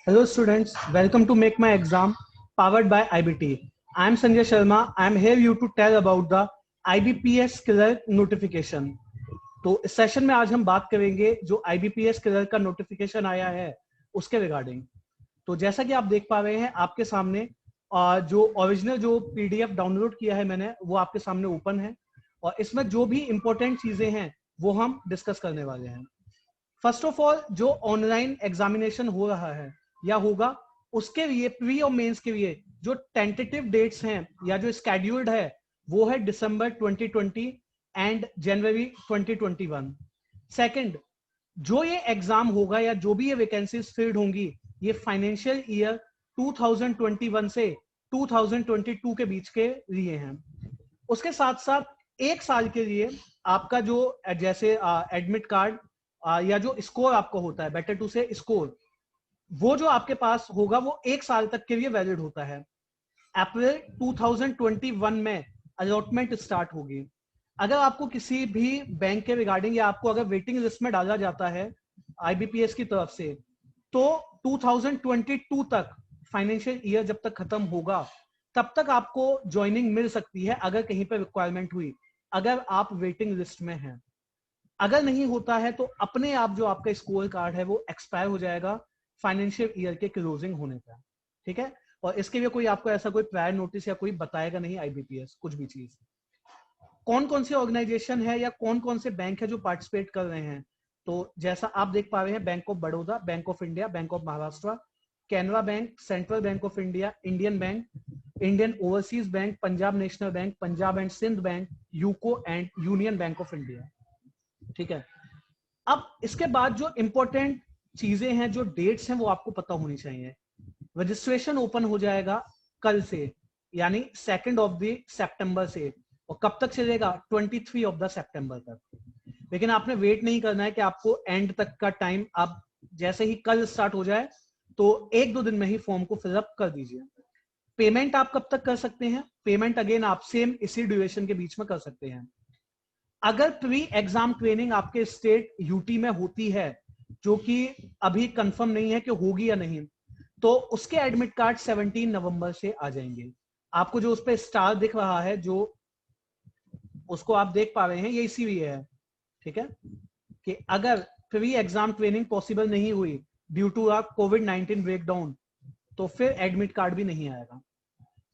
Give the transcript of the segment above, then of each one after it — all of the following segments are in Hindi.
Hello students, welcome to Make My Exam powered by IBT. I am Sanjay Sharma. I am here you to tell about the IBPS Killer notification. तो इस सेशन में आज हम बात करेंगे जो IBPS Killer का नोटिफिकेशन आया है उसके रिगार्डिंग। तो जैसा कि आप देख पा रहे हैं आपके सामने जो ओरिजिनल जो पीडीएफ डाउनलोड किया है मैंने वो आपके सामने ओपन है और इसमें जो भी इंपॉर्टेंट चीजें हैं वो हम डिस्कस करने वाले हैं। फर्स्ट ऑफ ऑल जो ऑनलाइन एग्जामिनेशन हो रहा है या होगा उसके लिए प्री और मेंस के लिए जो टेंटेटिव डेट्स हैं या जो स्केड्यूल्ड है वो है दिसंबर 2020 एंड जनवरी 2021। सेकंड, जो ये एग्जाम होगा या जो भी ये वैकेंसीज फिल्ड होंगी ये फाइनेंशियल ईयर 2021 से 2022 के बीच के लिए हैं। उसके साथ साथ एक साल के लिए आपका जो जैसे एडमिट कार्ड या जो स्कोर आपका होता है, बेटर टू से स्कोर, वो जो आपके पास होगा वो एक साल तक के लिए वैलिड होता है। अप्रैल 2021 में अलॉटमेंट स्टार्ट होगी। अगर आपको किसी भी बैंक के रिगार्डिंग या आपको अगर वेटिंग लिस्ट में डाला जाता है आईबीपीएस की तरफ से तो 2022 तक फाइनेंशियल ईयर जब तक खत्म होगा तब तक आपको ज्वाइनिंग मिल सकती है अगर कहीं पर रिक्वायरमेंट हुई, अगर आप वेटिंग लिस्ट में हैं। अगर नहीं होता है तो अपने आप जो आपका स्कोर कार्ड है वो एक्सपायर हो जाएगा फाइनेंशियल ईयर के क्लोजिंग होने पर। ठीक है, और इसके लिए कोई आपको ऐसा कोई प्रायर नोटिस या कोई बताएगा नहीं आईबीपीएस कुछ भी चीज। कौन कौन से ऑर्गेनाइजेशन है या कौन कौन से बैंक है जो पार्टिसिपेट कर रहे हैं, तो जैसा आप देख पा रहे हैं bank of Baroda, bank of India, bank of Maharashtra, Canara bank, central bank of India, Indian bank, Indian overseas bank, Punjab national bank, Punjab and Sind bank, UCO and union bank of India. ठीक है, अब इसके बाद जो इंपॉर्टेंट चीजें हैं, जो डेट्स हैं वो आपको पता होनी चाहिए। रजिस्ट्रेशन ओपन हो जाएगा कल से यानी 2 ऑफ द सितंबर से, और कब तक चलेगा 23 ऑफ द सितंबर तक। लेकिन आपने वेट नहीं करना है कि आपको एंड तक का टाइम, आप जैसे ही कल स्टार्ट हो जाए तो 1-2 दिन में ही फॉर्म को फिलअप कर दीजिए। पेमेंट आप कब तक कर सकते हैं? पेमेंट अगेन आप सेम इसी ड्यूरेशन के बीच में कर सकते हैं। अगर प्री एग्जाम ट्रेनिंग आपके स्टेट यूटी में होती है, जो कि अभी कंफर्म नहीं है कि होगी या नहीं, तो उसके एडमिट कार्ड 17 नवंबर से आ जाएंगे। आपको जो उस पर स्टार दिख रहा है, जो उसको आप देख पा रहे हैं, ये इसीलिए है। ठीक है, कि अगर प्री एग्जाम ट्रेनिंग पॉसिबल नहीं हुई ड्यू टू कोविड-19 ब्रेकडाउन तो फिर एडमिट कार्ड भी नहीं आएगा।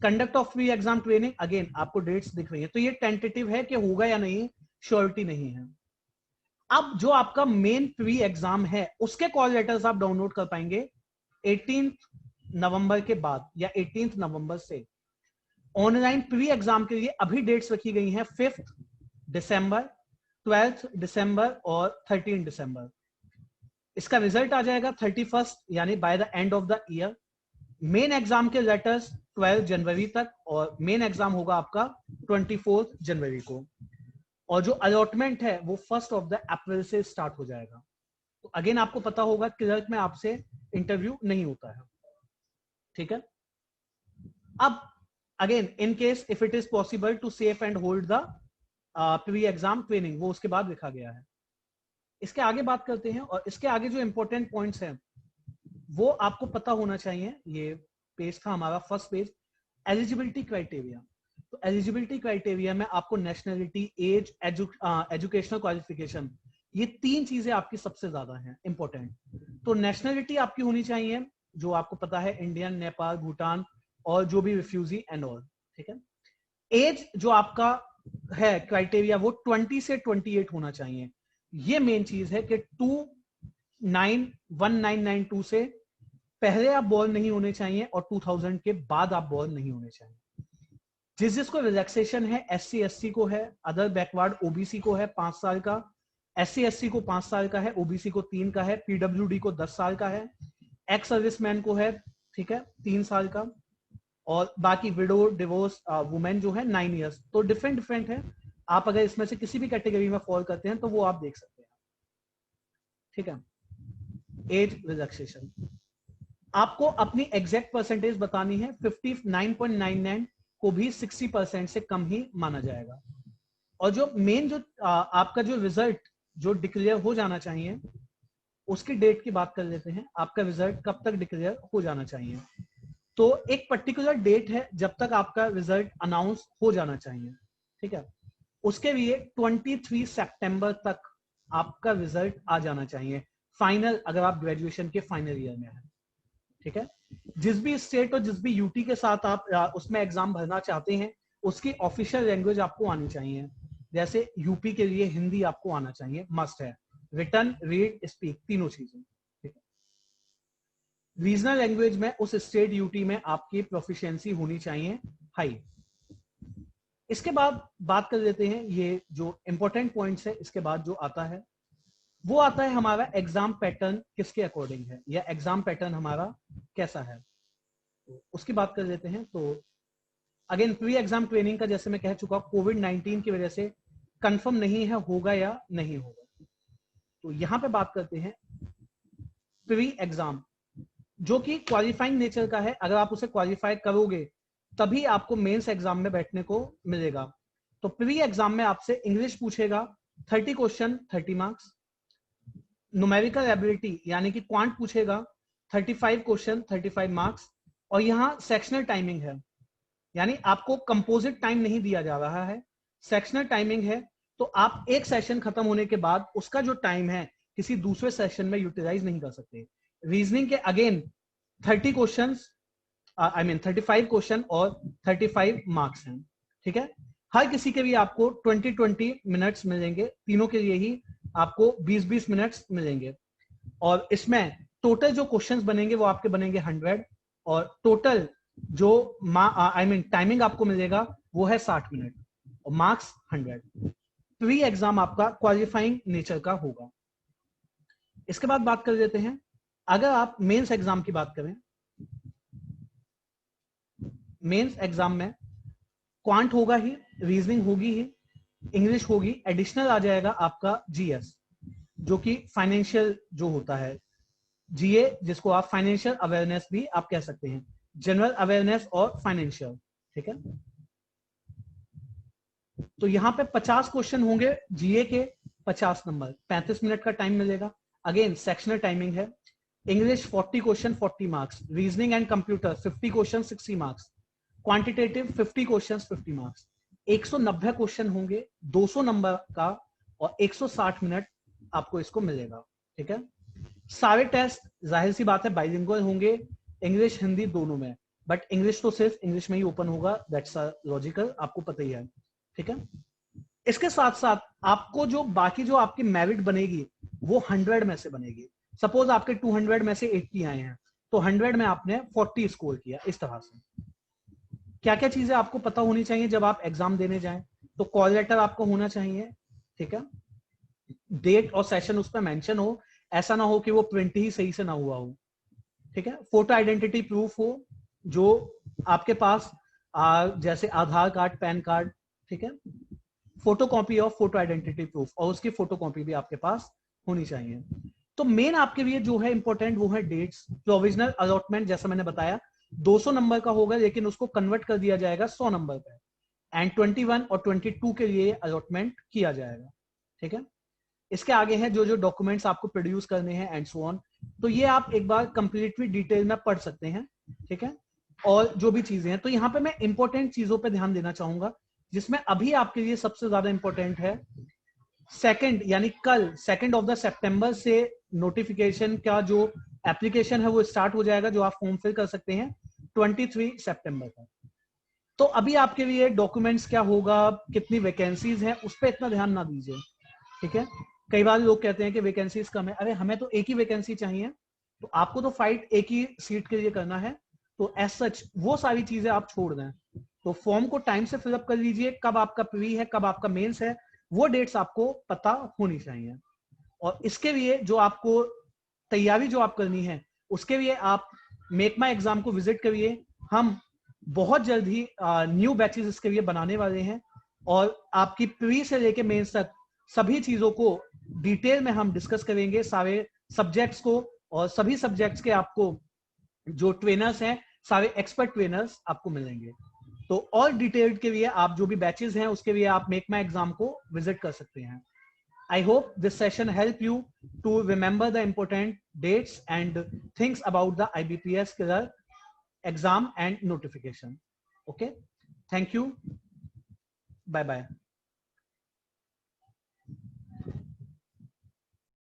Conduct of pre exam training again आपको डेट्स दिख रही है, तो ये टेंटेटिव है कि होगा या नहीं, श्योरिटी नहीं है। अब जो आपका मेन प्री एग्जाम है उसके कॉल लेटर्स आप डाउनलोड कर पाएंगे 18 नवंबर के बाद या 18 नवंबर से। ऑनलाइन प्री एग्जाम के लिए अभी डेट्स रखी गई हैं 5 दिसंबर, 12 दिसंबर और 13 दिसंबर। इसका रिजल्ट आ जाएगा 31 यानी by the end of the year. Main exam के लेटर्स 12 जनवरी तक और मेन एग्जाम होगा आपका 24 जनवरी को, और जो अलॉटमेंट है वो 1 ऑफ द अप्रैल से स्टार्ट हो जाएगा। तो अगेन आपको पता होगा क्लर्क में आपसे इंटरव्यू नहीं होता है। ठीक है, अब again in case if it is possible to safe and hold the pre exam training, वो उसके बाद लिखा गया है। इसके आगे बात करते हैं, और इसके आगे जो इंपॉर्टेंट पॉइंट्स हैं वो आपको पता होना चाहिए। ये पेज था हमारा फर्स्ट पेज, एलिजिबिलिटी क्राइटेरिया। तो एलिजिबिलिटी क्राइटेरिया में आपको नेशनलिटी, एज, एजुकेशनल क्वालिफिकेशन, ये 3 चीजें आपकी सबसे ज्यादा हैं इंपॉर्टेंट। तो नेशनलिटी आपकी होनी चाहिए, जो आपको पता है इंडियन, नेपाल, भूटान और जो भी रिफ्यूजी एंड ऑल। ठीक है, एज जो आपका है क्राइटेरिया वो 20 से 28 होना चाहिए। ये मेन चीज है कि 1992 से पहले आप बॉर्न नहीं होने चाहिए और 2000 के बाद आप बॉर्न नहीं होने चाहिए। जिसको रिलैक्सेशन है, SC SC को है, अदर बैकवर्ड ओबीसी को है 5 साल का, SC SC को 5 साल का है, ओबीसी को 3 का है, पीडब्ल्यूडी को 10 साल का है, एक्स सर्विसमैन को है, ठीक है, 3 साल का, और बाकी विडो, डिवोर्स वुमेन जो है 9 इयर्स। तो डिफरेंट है, आप अगर इसमें से किसी भी कैटेगरी में फॉल करते हैं तो वो आप देख सकते हैं। ठीक है, एज रिलैक्सेशन आपको अपनी एग्जैक्ट परसेंटेज बतानी है। 59.99 को भी 60% से कम ही माना जाएगा। और जो मेन जो आपका जो रिजल्ट जो डिक्लेयर हो जाना चाहिए उसकी डेट की बात कर लेते हैं, आपका रिजल्ट कब तक डिक्लेयर हो जाना चाहिए। तो एक पर्टिकुलर डेट है जब तक आपका रिजल्ट अनाउंस हो जाना चाहिए, ठीक है। उसके लिए 23 सितंबर तक आपका रिजल्ट आ जाना चाहिए फाइनल, अगर आप ग्रेजुएशन के फाइनल ईयर में हैं, ठीक है। जिस भी स्टेट और जिस भी यूटी के साथ आप उसमें एग्जाम भरना चाहते हैं, उसकी ऑफिशियल लैंग्वेज आपको आनी चाहिए। जैसे यूपी के लिए हिंदी आपको आना चाहिए, मस्ट है, रिटन, रीड, स्पीक, तीनों चीजें, ठीक है। रीजनल लैंग्वेज में उस स्टेट यूटी में आपकी प्रोफिशिएंसी होनी चाहिए हाई। इसके बाद बात कर लेते हैं, ये जो इंपॉर्टेंट पॉइंट्स है, इसके बाद जो आता है वो आता है हमारा एग्जाम पैटर्न किसके अकॉर्डिंग है, या एग्जाम पैटर्न हमारा कैसा है, तो उसकी बात कर लेते हैं। तो अगेन प्री एग्जाम ट्रेनिंग का, जैसे मैं कह चुका, कोविड-19 की वजह से कंफर्म नहीं है होगा या नहीं होगा। तो यहां पे बात करते हैं प्री एग्जाम, जो कि क्वालिफाइंग नेचर का है। अगर आप उसे क्वालिफाई करोगे तभी आपको मेंस एग्जाम में बैठने को मिलेगा। तो प्री एग्जाम में आपसे इंग्लिश पूछेगा, 30 क्वेश्चन 30 मार्क्स। न्यूमेरिकल एबिलिटी यानी कि क्वांट पूछेगा, 35 क्वेश्चन 35 मार्क्स। और यहाँ सेक्शनल टाइमिंग है, यानी आपको कंपोजिट टाइम नहीं दिया जा रहा है, सेक्शनल टाइमिंग है। तो आप एक सेशन खत्म होने के बाद उसका जो टाइम है किसी दूसरे सेशन में यूटिलाइज नहीं कर सकते। रीजनिंग के again 30 questions, I mean 35 question और 35 मार्क्स हैं, ठीक है। हर किसी के लिए आपको 20-20 मिनट्स मिलेंगे, तीनों के लिए ही आपको 20-20 मिनट्स मिलेंगे। और इसमें टोटल जो क्वेश्चंस बनेंगे वो आपके बनेंगे 100, और टोटल जो आई मीन टाइमिंग आपको मिलेगा वो है 60 मिनट, और मार्क्स 100। प्री एग्जाम आपका क्वालिफाइंग नेचर का होगा। इसके बाद बात कर लेते हैं, अगर आप मेंस एग्जाम की बात करें, मेंस एग्जाम में क्वांट होगा ही, रीजनिंग होगी ही, इंग्लिश होगी, एडिशनल आ जाएगा आपका जीएस, जो कि फाइनेंशियल जो होता है, जीए जिसको आप फाइनेंशियल अवेयरनेस भी आप कह सकते हैं, जनरल अवेयरनेस और फाइनेंशियल, ठीक है। तो यहां पे 50 क्वेश्चन होंगे जीए के, 50 नंबर, 35 मिनट का टाइम मिलेगा। अगेन सेक्शनल टाइमिंग है। English 40 question 40 marks, reasoning and computer 50 question 60 marks, quantitative 50 question 50 marks. 190 question होंगे 200 नंबर का, और 160 मिनट आपको इसको मिलेगा, ठीक है। सारे टेस्ट जाहिर सी बात है बाइलिंगुअल होंगे, इंग्लिश हिंदी दोनों में, बट इंग्लिश तो सिर्फ इंग्लिश में ही ओपन होगा, दैट्स लॉजिकल, आपको पता ही है, ठीक है। इसके साथ साथ आपको जो बाकी जो आपकी मेरिट बनेगी वो 100 में से बनेगी। सपोज आपके 200 में से 80 आए हैं, तो 100 में आपने 40 स्कोर किया। इस तरह से क्या क्या चीजें आपको पता होनी चाहिए जब आप एग्जाम देने जाएं, तो कॉल लेटर आपको होना चाहिए, ठीक है। डेट और सेशन उस पर मेंशन हो, ऐसा ना हो कि वो प्रिंट ही सही से ना हुआ हो, ठीक है। फोटो आइडेंटिटी प्रूफ हो जो आपके पास, जैसे आधार कार्ड, पैन कार्ड, ठीक है। Photo copy of photo identity proof, और उसकी फोटो कॉपी भी आपके पास होनी चाहिए। तो मेन आपके लिए जो है इंपॉर्टेंट वो है डेट्स। प्रोविजनल अलॉटमेंट जैसा मैंने बताया 200 नंबर का होगा, लेकिन उसको कन्वर्ट कर दिया जाएगा 100 नंबर पे, एंड 21 और 22 के लिए अलॉटमेंट किया जाएगा, ठीक है। इसके आगे है जो जो डॉक्यूमेंट्स आपको प्रोड्यूस करने हैं एंड सो ऑन, तो ये आप एक बार कंप्लीटली डिटेल में पढ़ सकते हैं, ठीक है। और जो भी चीजें हैं, तो यहाँ पे मैं इंपॉर्टेंट चीजों पे ध्यान देना चाहूंगा, जिसमें अभी आपके लिए सबसे ज्यादा इंपॉर्टेंट है सेकंड, यानी कल 2 ऑफ द सितंबर से नोटिफिकेशन का जो एप्लीकेशन है वो स्टार्ट हो जाएगा, जो आप फॉर्म फिल कर सकते हैं 23 सितंबर का। तो अभी आपके लिए डॉक्यूमेंट्स क्या होगा, कितनी वैकेंसीज है, उस पर इतना ध्यान ना दीजिए, ठीक है। कई बार लोग कहते हैं कि वैकेंसीज कम है, अरे हमें तो एक ही वैकेंसी चाहिए, तो आपको तो फाइट एक ही सीट के लिए करना है, तो एज सच वो सारी चीजें आप छोड़ दें। तो फॉर्म को टाइम से फिलअप कर लीजिए, कब आपका प्री है, कब आपका मेंस है, वो डेट्स आपको पता होनी चाहिए। और इसके लिए जो आपको तैयारी जो आप करनी है, उसके लिए आप मेक माई एग्जाम को विजिट करिए। हम बहुत जल्द ही न्यू बैचेस इसके लिए बनाने वाले हैं, और आपकी प्री से लेके मेंस तक सभी चीजों को डिटेल में हम डिस्कस करेंगे, सारे सब्जेक्ट्स को, और सभी सब्जेक्ट्स के आपको जो ट्रेनर्स हैं, सारे एक्सपर्ट ट्रेनर्स आपको मिलेंगे। तो और डिटेल्ड के लिए आप जो भी बैचेस हैं उसके लिए आप मेक माई एग्जाम को विजिट कर सकते हैं। I hope this session help you to remember the important dates and things about the IBPS killer exam and notification. Okay. Thank you. Bye bye.